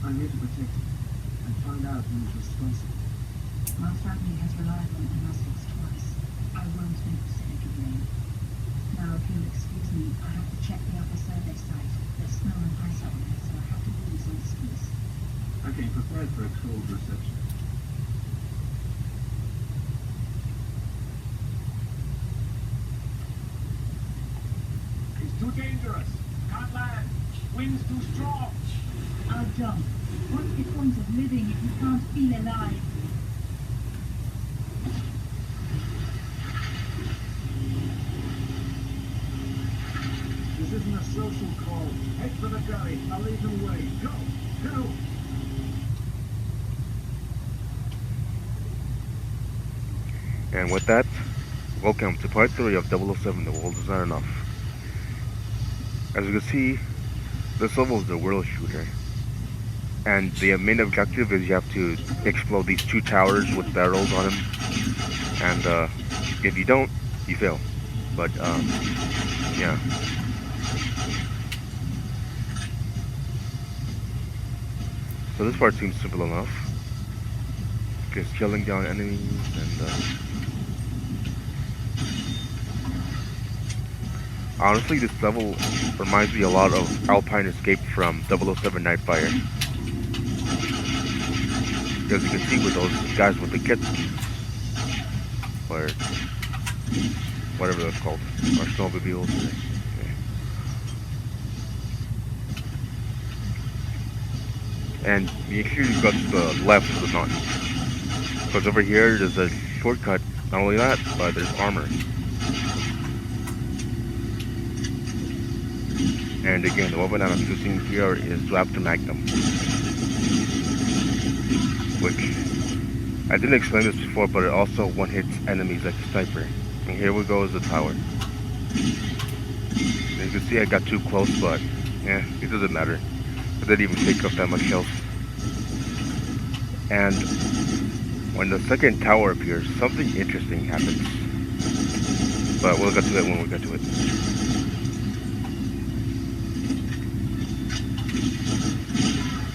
I'm here to protect him and find out who is responsible. My family has relied on MI6 twice. I won't make a mistake again. Now, if you'll excuse me, I have to check the upper survey site. There's snow and ice out there, so I have to do this on skis. Okay, prepare for a cold reception. It's too dangerous. Can't land. Wind's too strong. I'll jump. What's the point of living if you can't feel alive? This isn't a social call. Head for the gully. I'll lead the way. Go! Go! And with that, welcome to part 3 of 007, The World Is Not Enough. As you can see, this level is a world shooter. And the main objective is you have to explode these 2 towers with barrels on them. And if you don't, you fail. But, yeah. So this part seems simple enough. Just killing down enemies and honestly, this level reminds me a lot of Alpine Escape from 007 Nightfire. Because you can see with those guys with the jet skis, or whatever that's called, or snowmobiles. And make sure you go to the left of the mountain. Because over here there's a shortcut, not only that, but there's armor. And again, the weapon that I'm using here is Raptor Magnum. Which, I didn't explain this before, but it also one-hits enemies like a sniper. And here we go is the tower. As you can see, I got too close, but yeah, it doesn't matter. It didn't even take up that much health. And when the second tower appears, something interesting happens. But we'll get to it when we get to it.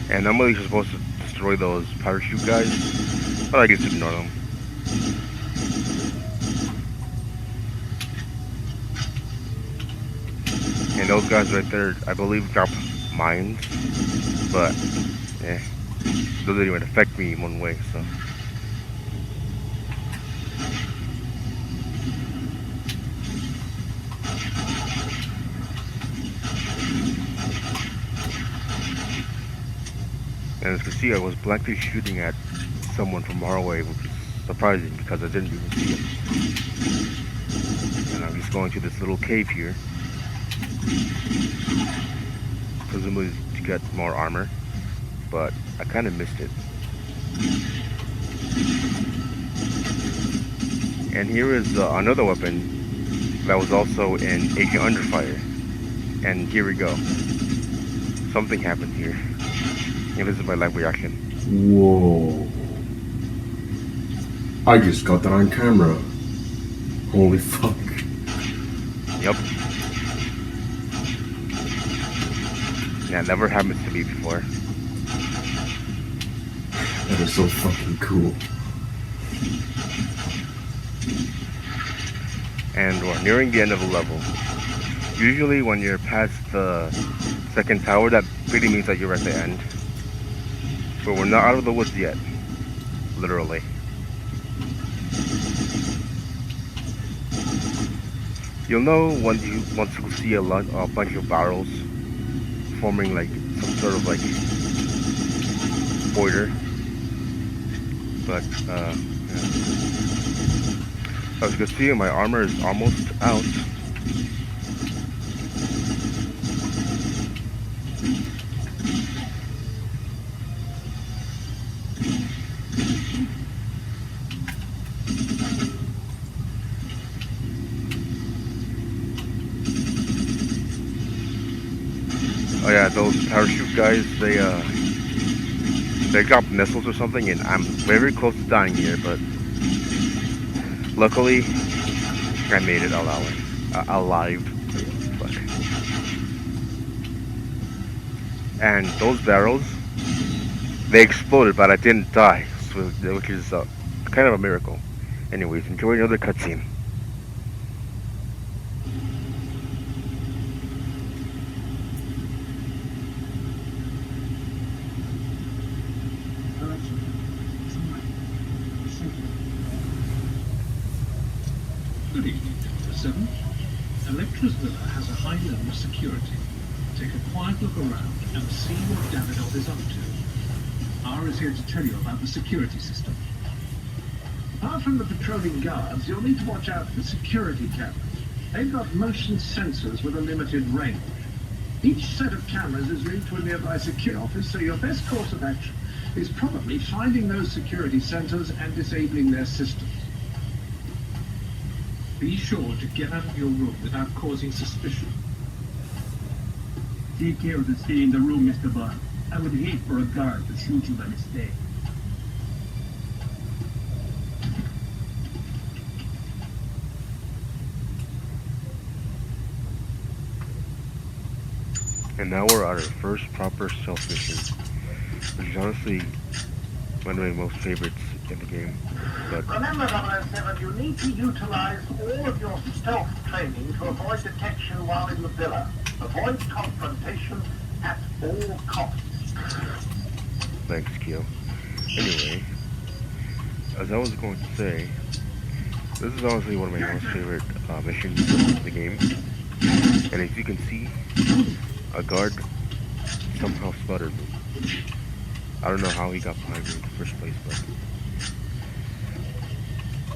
And normally you're supposed to destroy those parachute guys, but I just ignore them. And those guys right there, I believe, drop mines, but yeah, it doesn't even affect me in one way, so. And as you can see, I was blankly shooting at someone from far away, which is surprising because I didn't even see him. And I'm just going to this little cave here, presumably to get more armor, but I kind of missed it. And here is another weapon that was also in Agent Under Fire. And here we go. Something happened here. And this is my live reaction. Whoa. I just got that on camera. Holy fuck. Yep. Yeah, never happens to me before. That is so fucking cool. And we're nearing the end of the level. Usually when you're past the second tower, that pretty means that you're at the end. But we're not out of the woods yet. Literally. You'll know once you see a bunch of barrels forming like some sort of like border. But yeah. As you can see, my armor is almost out. Oh yeah, those parachute guys, they drop missiles or something, and I'm very close to dying here, but luckily I made it alive. Fuck. And those barrels, They exploded, but I didn't die, so, which is kind of a miracle. Anyways, enjoy another cutscene. Good evening, 007. Electra's villa has a high level of security. Take a quiet look around and see what Davidoff is up to. R is here to tell you about the security system. Apart from the patrolling guards, you'll need to watch out for security cameras. They've got motion sensors with a limited range. Each set of cameras is linked to a nearby secure office, so your best course of action is probably finding those security sensors and disabling their systems. Be sure to get out of your room without causing suspicion. Take care to stay in the room, Mr. Bond. I would hate for a guard to shoot you by mistake. And now we're at our first proper stealth mission, which is honestly one of my most favorites in the game. But Remember, 007, you need to utilize all of your stealth training to avoid detection while in the villa. Avoid confrontation at all costs. thanks, Kyo. Anyway, as I was going to say, this is honestly one of my most favorite missions in the game. And as you can see, a guard somehow spotted me. I don't know how he got behind me in the first place, but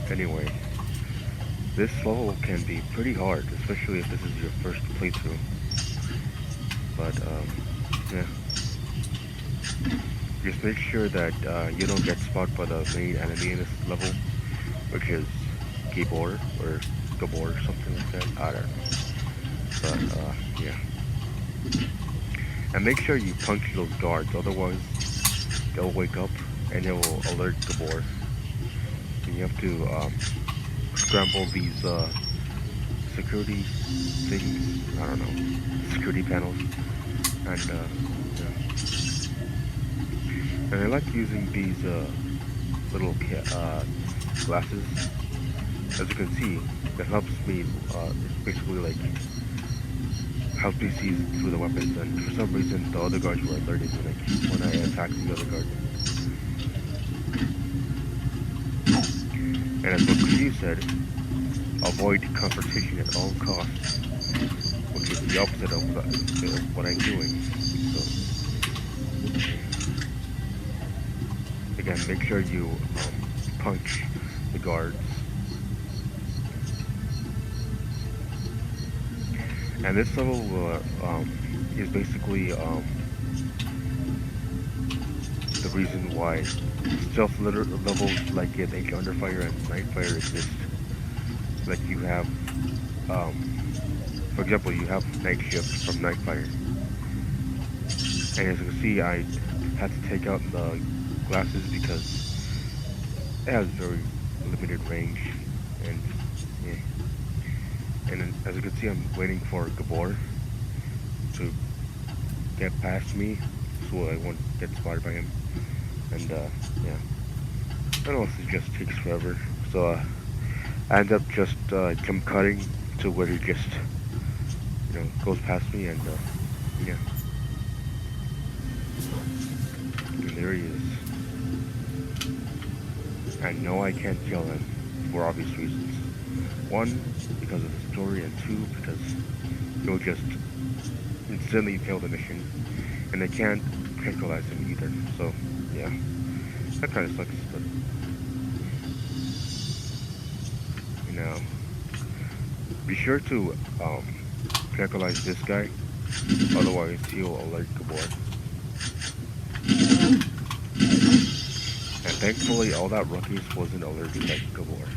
anyway, this level can be pretty hard, especially if this is your first playthrough. But yeah, just make sure that you don't get spotted by the main enemy in this level, which is Gabor or Gabor or something like that. I don't know. But yeah. And make sure you punch those guards, otherwise they'll wake up and it will alert Gabor. And you have to scramble these security things, I don't know, security panels. And yeah. And I like using these little glasses. As you can see, it helps me, basically like helps me see through the weapons, and for some reason the other guards were alerted when I attacked the other guard. And as what Q said, avoid confrontation at all costs, which is the opposite of what I'm doing. So again, make sure you punch the guards. And this level is basically the reason why stealth levels like in Age Under Fire and Nightfire exist. Like you have, for example, you have Night Shift from Nightfire. And as you can see, I had to take out the glasses because it has very limited range. And yeah. And then, as you can see, I'm waiting for Gabor to get past me so I won't get spotted by him. And yeah, I don't know if it just takes forever. So I end up just jump cutting to where he just, goes past me, and yeah. And there he is. And no, I can't kill him for obvious reasons. One, because of the story, and two, because he'll just instantly fail the mission, and they can't tranquilize him either. So yeah, that kind of sucks. But be sure to tranquilize this guy, otherwise he'll alert Gabor. And thankfully, all that ruckus wasn't alerted by Gabor.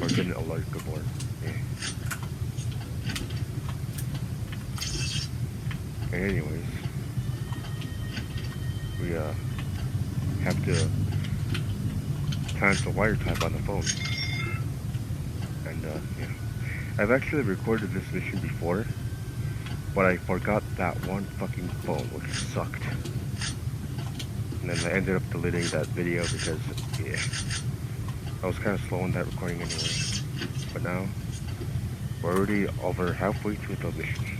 Or didn't alert Gabor. Yeah. And anyways, we have to cancel wiretap on the phone. And yeah, I've actually recorded this mission before, but I forgot that one fucking phone, which sucked. And then I ended up deleting that video because, yeah, I was kind of slow on that recording anyway. But now, we're already over halfway through the mission.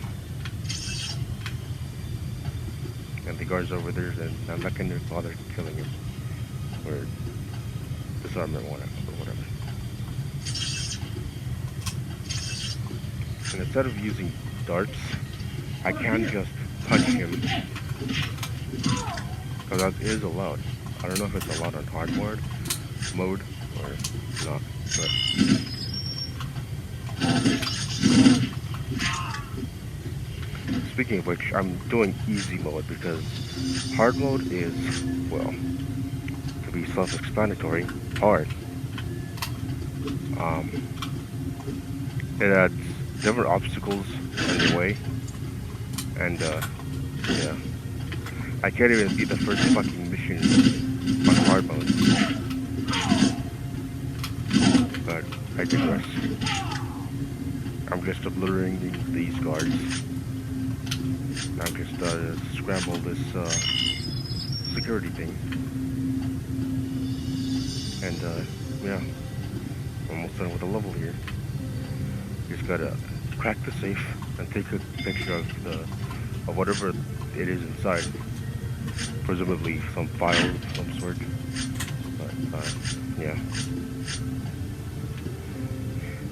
And the guard's over there, and I'm not gonna bother killing him. Or disarming one or whatever. And instead of using darts, I can just punch him. Because that is allowed. I don't know if it's allowed on hard mode or not. But speaking of which, I'm doing easy mode because hard mode is, well, to be self-explanatory, hard. It adds different obstacles in the way, and yeah, I can't even beat the first fucking mission on hard mode. But I digress. I'm just obliterating these guards. I'm just scramble this security thing, and yeah, almost done with the level here. Just gotta crack the safe and take a picture of whatever it is inside. Presumably some file of some sort. But yeah.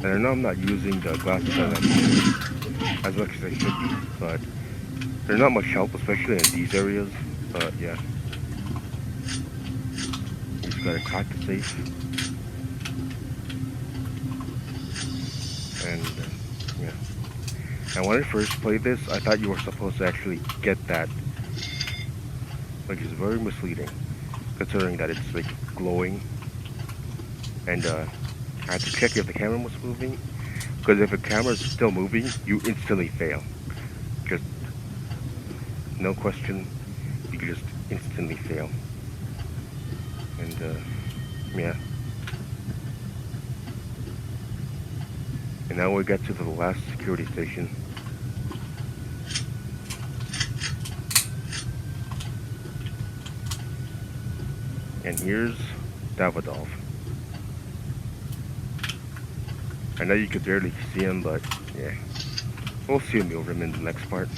And I know I'm not using the glasses as much as I should be, but they're not much help, especially in these areas. But yeah. You just gotta crack the safe. And yeah. And when I first played this, I thought you were supposed to actually get that, which is very misleading, considering that it's like glowing. And I had to check if the camera was moving, because if the camera is still moving, you instantly fail. Just no question, you just instantly fail. And yeah. And now we get to the last security station. And here's Davidoff. I know you could barely see him, but yeah. We'll see him over him in the next part.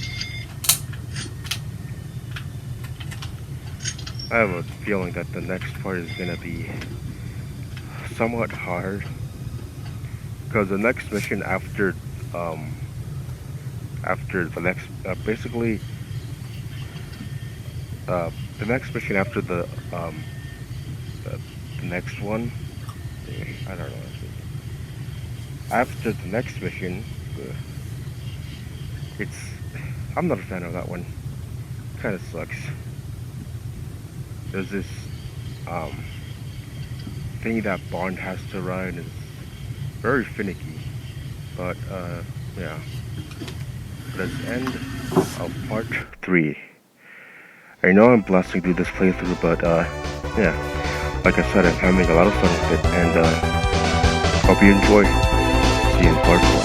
I have a feeling that the next part is gonna be somewhat hard. Because the next mission after the next, basically, the next mission after the next one, I don't know. After the next mission, I'm not a fan of that one. Kind of sucks. There's this thing that Bond has to ride, and it's very finicky. But yeah. That's the end of part 3. I know I'm blasting through this playthrough, but yeah. Like I said, I'm having a lot of fun with it, and hope you enjoy. See you in part 4.